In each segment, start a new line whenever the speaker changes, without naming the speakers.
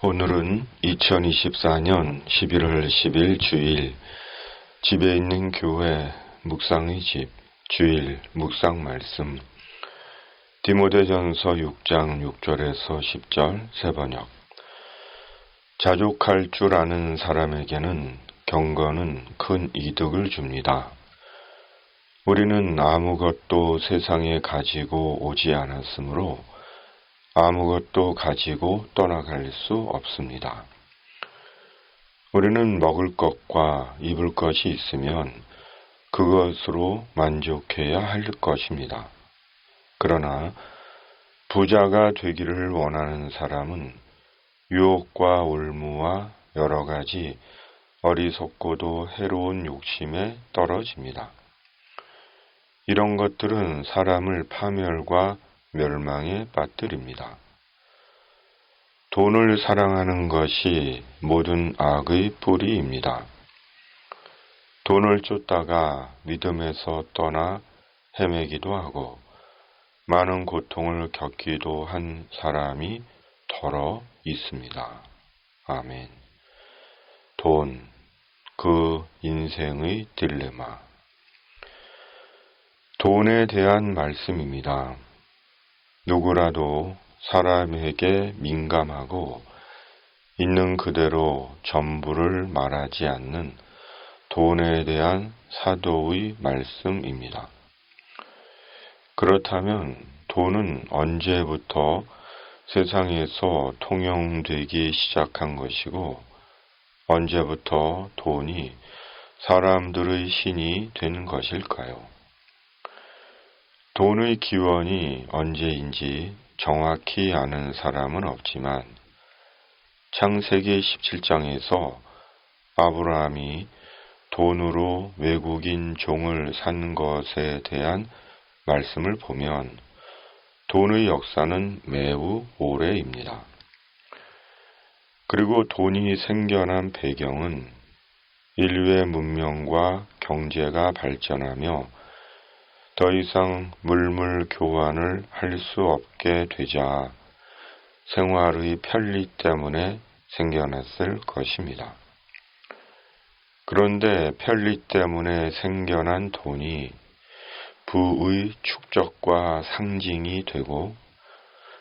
오늘은 2024년 11월 10일 주일 집에 있는 교회 묵상의 집 주일 묵상 말씀 디모데전서 6장 6절에서 10절 새번역. 자족할 줄 아는 사람에게는 경건은 큰 이득을 줍니다. 우리는 아무것도 세상에 가지고 오지 않았으므로 아무것도 가지고 떠나갈 수 없습니다. 우리는 먹을 것과 입을 것이 있으면 그것으로 만족해야 할 것입니다. 그러나 부자가 되기를 원하는 사람은 유혹과 올무와 여러 가지 어리석고도 해로운 욕심에 떨어집니다. 이런 것들은 사람을 파멸과 멸망에 빠뜨립니다. 돈을 사랑하는 것이 모든 악의 뿌리입니다. 돈을 쫓다가 믿음에서 떠나 헤매기도 하고 많은 고통을 겪기도 한 사람이 더러 있습니다. 아멘. 돈, 그 인생의 딜레마. 돈에 대한 말씀입니다. 누구라도 사람에게 민감하고 있는 그대로 전부를 말하지 않는 돈에 대한 사도의 말씀입니다. 그렇다면 돈은 언제부터 세상에서 통용되기 시작한 것이고 언제부터 돈이 사람들의 신이 된 것일까요? 돈의 기원이 언제인지 정확히 아는 사람은 없지만 창세기 17장에서 아브라함이 돈으로 외국인 종을 산 것에 대한 말씀을 보면 돈의 역사는 매우 오래입니다. 그리고 돈이 생겨난 배경은 인류의 문명과 경제가 발전하며 더 이상 물물 교환을 할 수 없게 되자 생활의 편리 때문에 생겨났을 것입니다. 그런데 편리 때문에 생겨난 돈이 부의 축적과 상징이 되고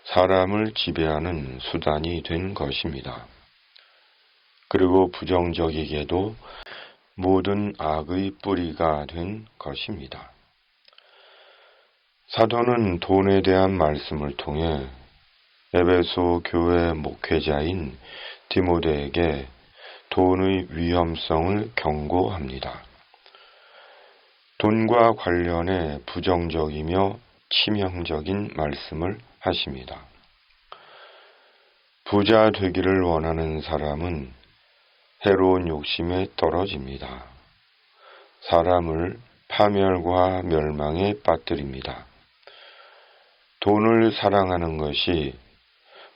사람을 지배하는 수단이 된 것입니다. 그리고 부정적이게도 모든 악의 뿌리가 된 것입니다. 사도는 돈에 대한 말씀을 통해 에베소 교회 목회자인 디모데에게 돈의 위험성을 경고합니다. 돈과 관련해 부정적이며 치명적인 말씀을 하십니다. 부자 되기를 원하는 사람은 해로운 욕심에 떨어집니다. 사람을 파멸과 멸망에 빠뜨립니다. 돈을 사랑하는 것이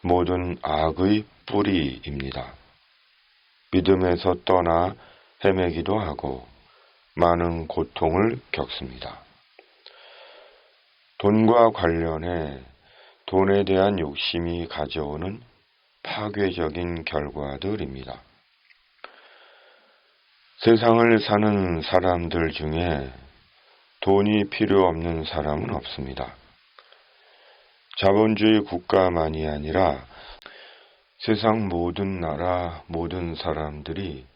모든 악의 뿌리입니다. 믿음에서 떠나 헤매기도 하고 많은 고통을 겪습니다. 돈과 관련해 돈에 대한 욕심이 가져오는 파괴적인 결과들입니다. 세상을 사는 사람들 중에 돈이 필요 없는 사람은 없습니다. 자본주의 국가만이 아니라 세상 모든 나라, 모든 사람들이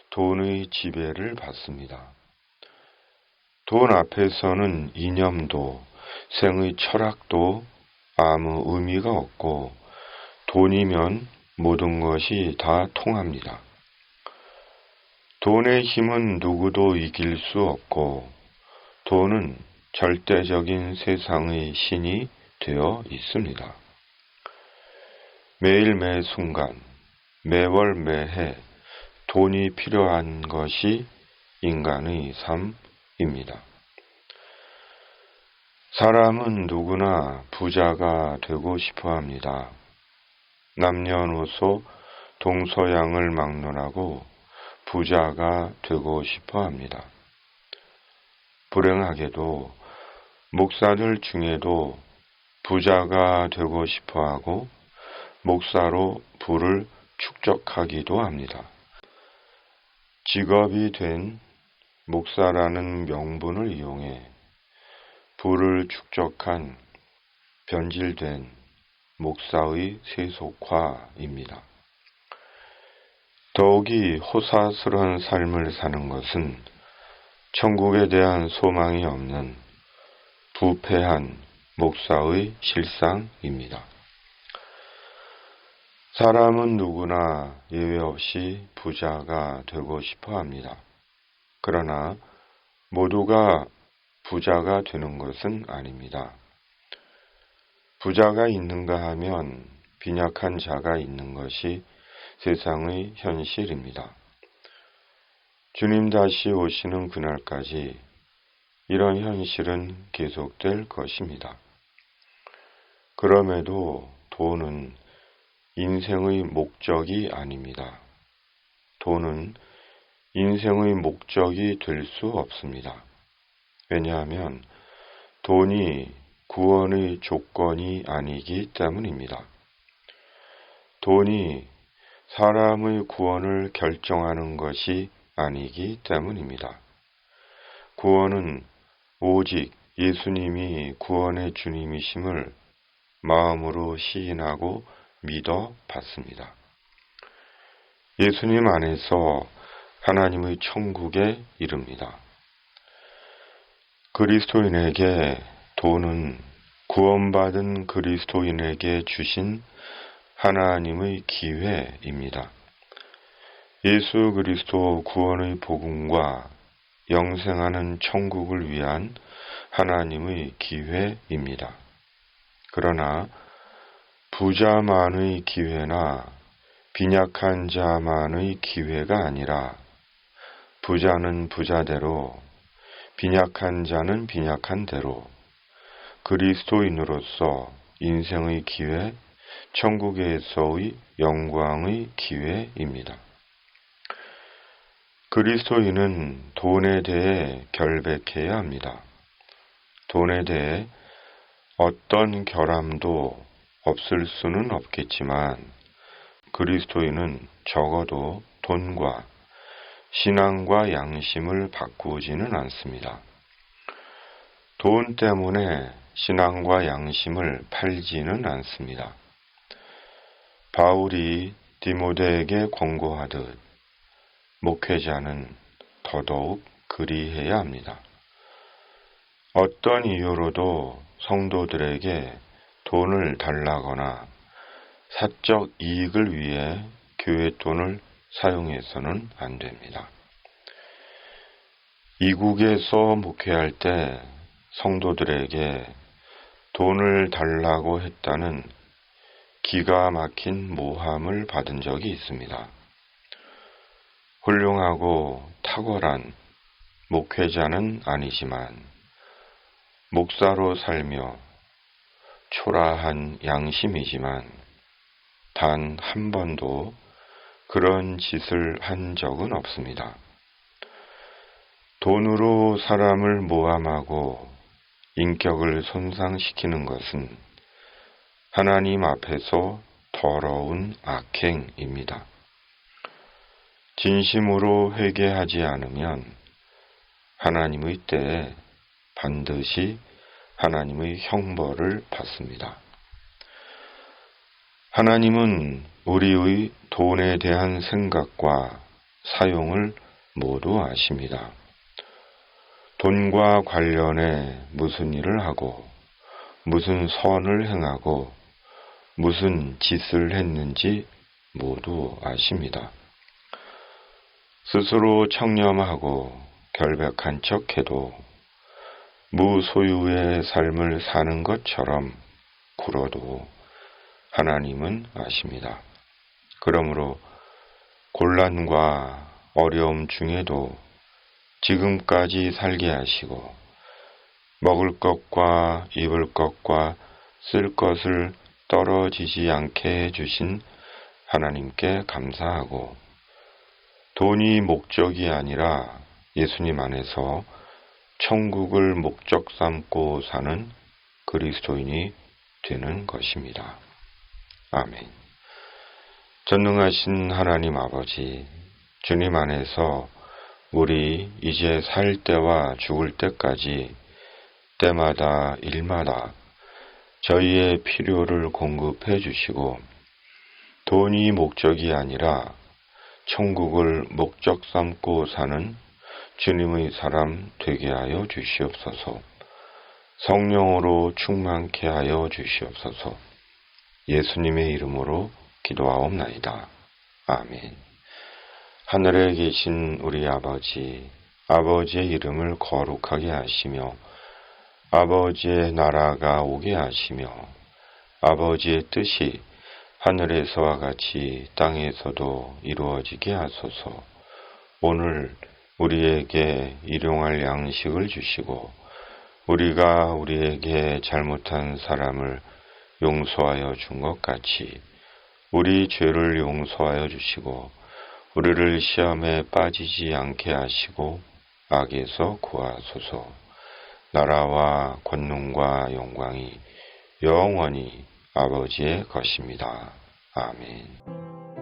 돈의 지배를 받습니다. 돈 앞에서는 이념도, 생의 철학도 아무 의미가 없고 돈이면 모든 것이 다 통합니다. 돈의 힘은 누구도 이길 수 없고 돈은 절대적인 세상의 신이 되어 있습니다. 매일 매 순간, 매월 매해 돈이 필요한 것이 인간의 삶입니다. 사람은 누구나 부자가 되고 싶어 합니다. 남녀노소 동서양을 막론하고 부자가 되고 싶어 합니다. 불행하게도 목사들 중에도 부자가 되고 싶어하고 목사로 부를 축적하기도 합니다. 직업이 된 목사라는 명분을 이용해 부를 축적한 변질된 목사의 세속화입니다. 더욱이 호사스러운 삶을 사는 것은 천국에 대한 소망이 없는 부패한 목사의 실상입니다. 사람은 누구나 예외 없이 부자가 되고 싶어 합니다. 그러나 모두가 부자가 되는 것은 아닙니다. 부자가 있는가 하면 빈약한 자가 있는 것이 세상의 현실입니다. 주님 다시 오시는 그날까지 이런 현실은 계속될 것입니다. 그럼에도 돈은 인생의 목적이 아닙니다. 돈은 인생의 목적이 될 수 없습니다. 왜냐하면 돈이 구원의 조건이 아니기 때문입니다. 돈이 사람의 구원을 결정하는 것이 아니기 때문입니다. 구원은 오직 예수님이 구원의 주님이심을 마음으로 시인하고 믿어 받습니다. 예수님 안에서 하나님의 천국에 이릅니다. 그리스도인에게 돈은 구원받은 그리스도인에게 주신 하나님의 기회입니다. 예수 그리스도 구원의 복음과 영생하는 천국을 위한 하나님의 기회입니다. 그러나 부자만의 기회나 빈약한 자만의 기회가 아니라 부자는 부자대로 빈약한 자는 빈약한 대로 그리스도인으로서 인생의 기회, 천국에서의 영광의 기회입니다. 그리스도인은 돈에 대해 결백해야 합니다. 돈에 대해 어떤 결함도 없을 수는 없겠지만 그리스도인은 적어도 돈과 신앙과 양심을 바꾸지는 않습니다. 돈 때문에 신앙과 양심을 팔지는 않습니다. 바울이 디모데에게 권고하듯 목회자는 더더욱 그리해야 합니다. 어떤 이유로도 성도들에게 돈을 달라거나 사적 이익을 위해 교회 돈을 사용해서는 안 됩니다. 이국에서 목회할 때 성도들에게 돈을 달라고 했다는 기가 막힌 모함을 받은 적이 있습니다. 훌륭하고 탁월한 목회자는 아니지만 목사로 살며 초라한 양심이지만 단 한 번도 그런 짓을 한 적은 없습니다. 돈으로 사람을 모함하고 인격을 손상시키는 것은 하나님 앞에서 더러운 악행입니다. 진심으로 회개하지 않으면 하나님의 때에 반드시 하나님의 형벌을 받습니다. 하나님은 우리의 돈에 대한 생각과 사용을 모두 아십니다. 돈과 관련해 무슨 일을 하고 무슨 선을 행하고 무슨 짓을 했는지 모두 아십니다. 스스로 청렴하고 결백한 척해도 무소유의 삶을 사는 것처럼 굴어도 하나님은 아십니다. 그러므로 곤란과 어려움 중에도 지금까지 살게 하시고 먹을 것과 입을 것과 쓸 것을 떨어지지 않게 해주신 하나님께 감사하고 돈이 목적이 아니라 예수님 안에서 천국을 목적 삼고 사는 그리스도인이 되는 것입니다. 아멘. 전능하신 하나님 아버지, 주님 안에서 우리 이제 살 때와 죽을 때까지 때마다 일마다 저희의 필요를 공급해 주시고 돈이 목적이 아니라 천국을 목적 삼고 사는 주님의 사람 되게 하여 주시옵소서. 성령으로 충만케 하여 주시옵소서. 예수님의 이름으로 기도하옵나이다. 아멘. 하늘에 계신 우리 아버지, 아버지의 이름을 거룩하게 하시며 아버지의 나라가 오게 하시며 아버지의 뜻이 하늘에서와 같이 땅에서도 이루어지게 하소서. 오늘 우리에게 일용할 양식을 주시고 우리가 우리에게 잘못한 사람을 용서하여 준 것 같이 우리 죄를 용서하여 주시고 우리를 시험에 빠지지 않게 하시고 악에서 구하소서. 나라와 권능과 영광이 영원히 아버지의 것입니다. 아멘.